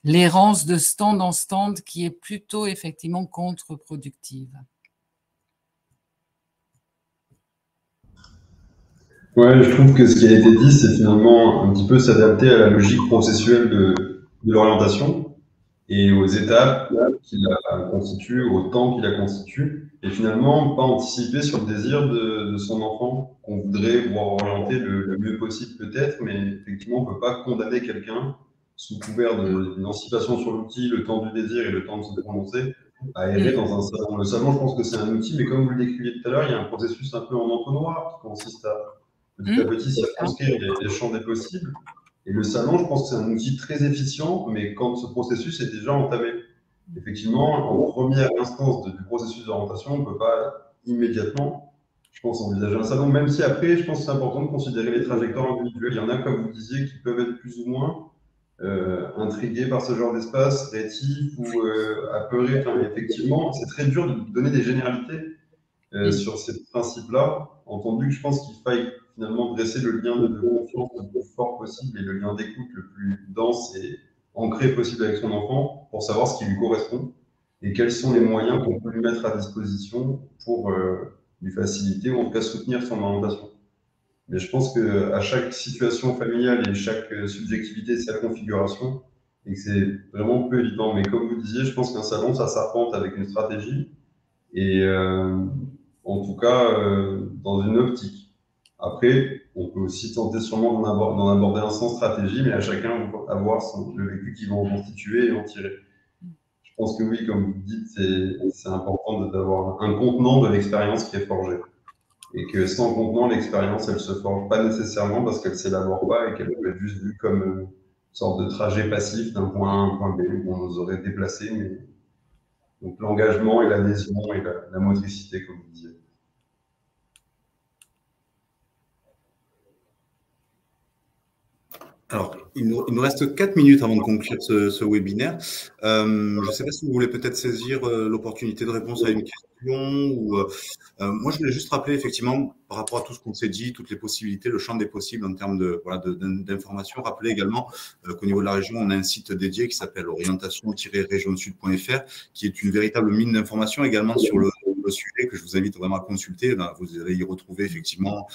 l'errance de stand en stand qui est plutôt effectivement contre-productive.
Ouais, je trouve que ce qui a été dit, c'est finalement un petit peu s'adapter à la logique processuelle de l'orientation et aux étapes qui la constituent, au temps qui la constitue, et finalement pas anticiper sur le désir de son enfant qu'on voudrait voir orienter le mieux possible peut-être, mais effectivement on ne peut pas condamner quelqu'un sous couvert d'émancipation sur l'outil, le temps du désir et le temps de se prononcer, à errer dans un salon. Le salon, je pense que c'est un outil, mais comme vous le décriviez tout à l'heure, il y a un processus un peu en entonnoir qui consiste à petit à petit circonscrire les champs des possibles. Et le salon, je pense que c'est un outil très efficient, mais quand ce processus est déjà entamé. Effectivement, en première instance du processus d'orientation, on ne peut pas immédiatement, je pense, envisager un salon, même si après, je pense que c'est important de considérer les trajectoires individuelles. Il y en a, comme vous disiez, qui peuvent être plus ou moins intrigués par ce genre d'espace, rétifs ou apeurés. Enfin, effectivement, c'est très dur de donner des généralités sur ces principes-là, entendu que je pense qu'il faille finalement dresser le lien de confiance le plus fort possible et le lien d'écoute le plus dense et ancré possible avec son enfant pour savoir ce qui lui correspond et quels sont les moyens qu'on peut lui mettre à disposition pour lui faciliter ou en tout cas soutenir son orientation. Mais je pense qu'à chaque situation familiale et chaque subjectivité, sa configuration, et que c'est vraiment peu évident. Mais comme vous disiez, je pense qu'un salon, ça s'arpente avec une stratégie, et en tout cas, dans une optique. Après, on peut aussi tenter sûrement d'en aborder un sans stratégie, mais à chacun avoir le vécu qui va en constituer et en tirer. Je pense que oui, comme vous dites, c'est important d'avoir un contenant de l'expérience qui est forgé. Et que sans contenant, l'expérience, elle se forge pas nécessairement parce qu'elle s'élabore pas et qu'elle peut être juste vue comme une sorte de trajet passif d'un point A à un point B où on nous aurait déplacé. Mais... Donc l'engagement et l'adhésion et la motricité, comme vous disiez.
Alors, il nous reste 4 minutes avant de conclure ce webinaire. Je ne sais pas si vous voulez peut-être saisir l'opportunité de réponse à une question. Ou, moi, je voulais juste rappeler, effectivement, par rapport à tout ce qu'on s'est dit, toutes les possibilités, le champ des possibles en termes d'informations. Rappeler également qu'au niveau de la région, on a un site dédié qui s'appelle orientation-regionsud.fr, qui est une véritable mine d'informations également sur le sujet que je vous invite vraiment à consulter. Là, vous allez y retrouver effectivement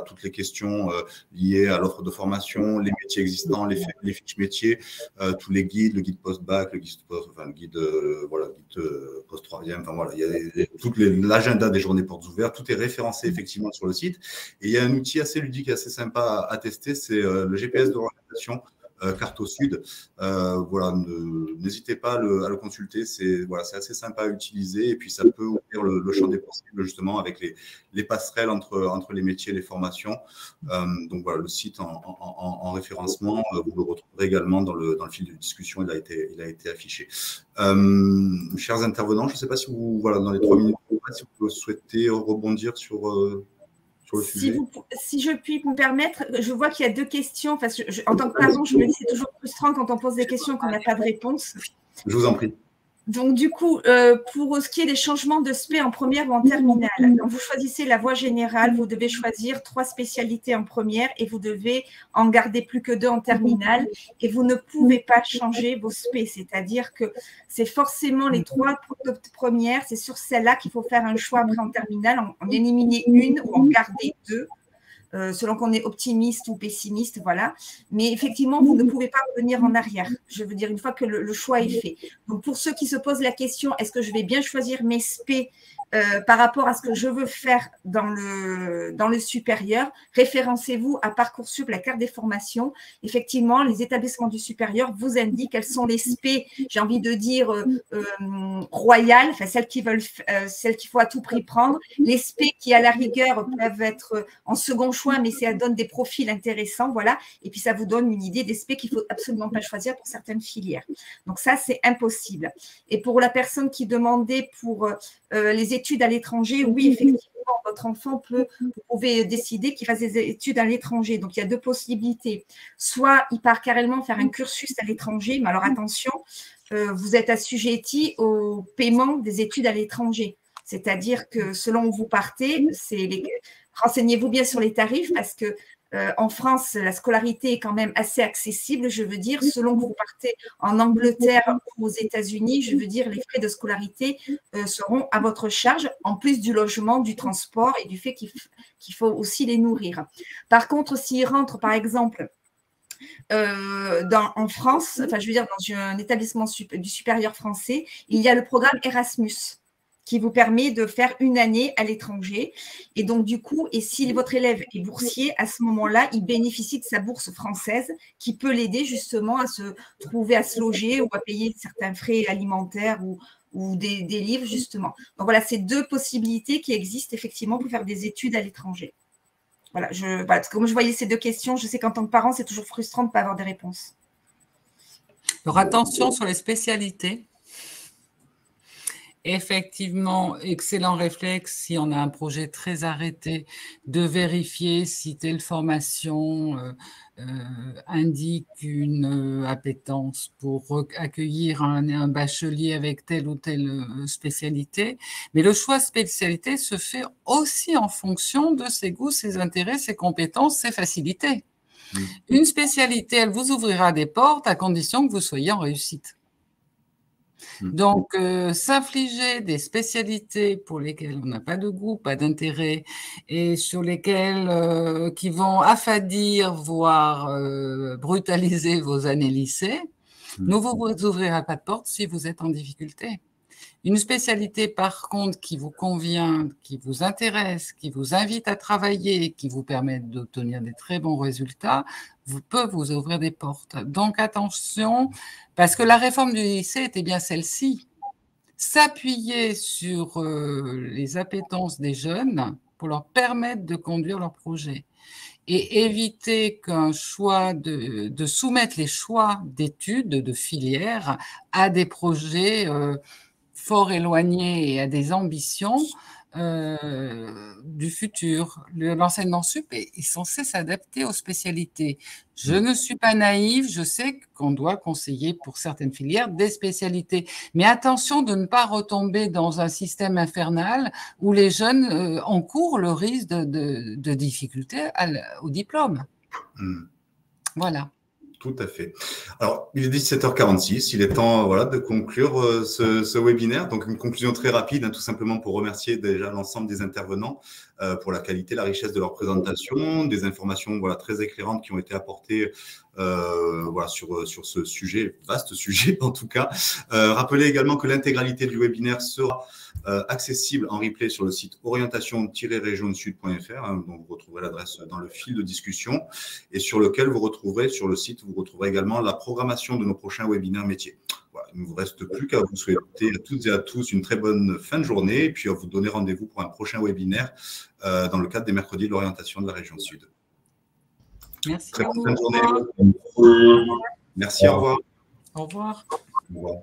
toutes les questions liées à l'offre de formation, les métiers existants, les fiches métiers, tous les guides, le guide post-bac, le guide post-troisième, il y a l'agenda des journées portes ouvertes, tout est référencé effectivement sur le site. Et il y a un outil assez ludique et assez sympa à tester, c'est le GPS de l'orientation. Carte au Sud, n'hésitez pas à le consulter, c'est assez sympa à utiliser et puis ça peut ouvrir le champ des possibles justement avec les passerelles entre les métiers et les formations. Donc voilà, le site en référencement, vous le retrouverez également dans le fil de discussion, il a été affiché. Chers intervenants, je ne sais pas si vous, dans les 3 minutes, si vous souhaitez rebondir sur le sujet.
Si je puis me permettre, je vois qu'il y a 2 questions. Parce que en tant que parent, je me dis que c'est toujours frustrant quand on pose des questions qu'on n'a pas de réponse.
Je vous en prie.
Donc, du coup, pour ce qui est des changements de spé en première ou en terminale, quand vous choisissez la voie générale, vous devez choisir 3 spécialités en première et vous devez en garder plus que 2 en terminale et vous ne pouvez pas changer vos spé. C'est-à-dire que c'est forcément les 3 premières, c'est sur celle-là qu'il faut faire un choix après en terminale, en éliminer une ou en garder 2. Selon qu'on est optimiste ou pessimiste, voilà. Mais effectivement, vous ne pouvez pas revenir en arrière. Je veux dire, une fois que le choix est fait. Donc, pour ceux qui se posent la question, est-ce que je vais bien choisir mes spé par rapport à ce que je veux faire dans le supérieur, référencez-vous à Parcoursup, la carte des formations. Effectivement, les établissements du supérieur vous indiquent quelles sont les spé, j'ai envie de dire royales, enfin celles qu'il faut à tout prix prendre, les spé qui à la rigueur peuvent être en second choix, mais ça donne des profils intéressants, voilà. Et puis ça vous donne une idée des spé qu'il faut absolument pas choisir pour certaines filières. Donc ça, c'est impossible. Et pour la personne qui demandait pour les études à l'étranger, oui, effectivement, votre enfant vous pouvez décider qu'il fasse des études à l'étranger. Donc, il y a 2 possibilités. Soit il part carrément faire un cursus à l'étranger, mais alors attention, vous êtes assujetti au paiement des études à l'étranger. C'est-à-dire que selon où vous partez, renseignez-vous bien sur les tarifs parce que en France, la scolarité est quand même assez accessible, je veux dire, selon que vous partez en Angleterre ou aux États-Unis, je veux dire, les frais de scolarité seront à votre charge, en plus du logement, du transport et du fait qu'il faut aussi les nourrir. Par contre, s'ils rentrent, par exemple, en France, enfin, je veux dire, dans un établissement du supérieur français, il y a le programme Erasmus qui vous permet de faire une année à l'étranger. Et donc, du coup, et si votre élève est boursier, à ce moment-là, il bénéficie de sa bourse française qui peut l'aider justement à se trouver, à se loger ou à payer certains frais alimentaires ou des livres, justement. Donc, voilà, c'est 2 possibilités qui existent effectivement pour faire des études à l'étranger. Voilà, parce que comme je voyais ces 2 questions, je sais qu'en tant que parent, c'est toujours frustrant de ne pas avoir des réponses.
Alors, attention sur les spécialités. Effectivement, excellent réflexe si on a un projet très arrêté de vérifier si telle formation indique une appétence pour accueillir un bachelier avec telle ou telle spécialité. Mais le choix de spécialité se fait aussi en fonction de ses goûts, ses intérêts, ses compétences, ses facilités. Une spécialité, elle vous ouvrira des portes à condition que vous soyez en réussite. Donc, s'infliger des spécialités pour lesquelles on n'a pas de goût, pas d'intérêt, et sur lesquelles qui vont affadir, voire brutaliser vos années lycée, ne vous ouvrirez pas de porte si vous êtes en difficulté. Une spécialité, par contre, qui vous convient, qui vous intéresse, qui vous invite à travailler, qui vous permet d'obtenir des très bons résultats, peut vous ouvrir des portes. Donc, attention, parce que la réforme du lycée était bien celle-ci. S'appuyer sur les appétences des jeunes pour leur permettre de conduire leur projet. Et éviter qu'un choix de soumettre les choix d'études, de filières, à des projets fort éloignés et à des ambitions du futur. L'enseignement sup est censé s'adapter aux spécialités. Je ne suis pas naïve, je sais qu'on doit conseiller pour certaines filières des spécialités, mais attention de ne pas retomber dans un système infernal où les jeunes encourent le risque de difficultés au diplôme. Voilà.
Tout à fait. Alors, il est 17h46, il est temps de conclure ce webinaire. Donc, une conclusion très rapide, tout simplement pour remercier déjà l'ensemble des intervenants pour la qualité, la richesse de leur présentation, des informations très éclairantes qui ont été apportées sur ce sujet, vaste sujet en tout cas. Rappelez également que l'intégralité du webinaire sera accessible en replay sur le site orientation-regionsud.fr, dont vous retrouverez l'adresse dans le fil de discussion, et sur lequel vous retrouverez également la programmation de nos prochains webinaires métiers. Voilà, il ne vous reste plus qu'à vous souhaiter à toutes et à tous une très bonne fin de journée, et puis à vous donner rendez-vous pour un prochain webinaire dans le cadre des mercredis de l'orientation de la région Sud.
Merci.
Très bonne fin de journée. Merci, au revoir.
Au revoir.
Au revoir.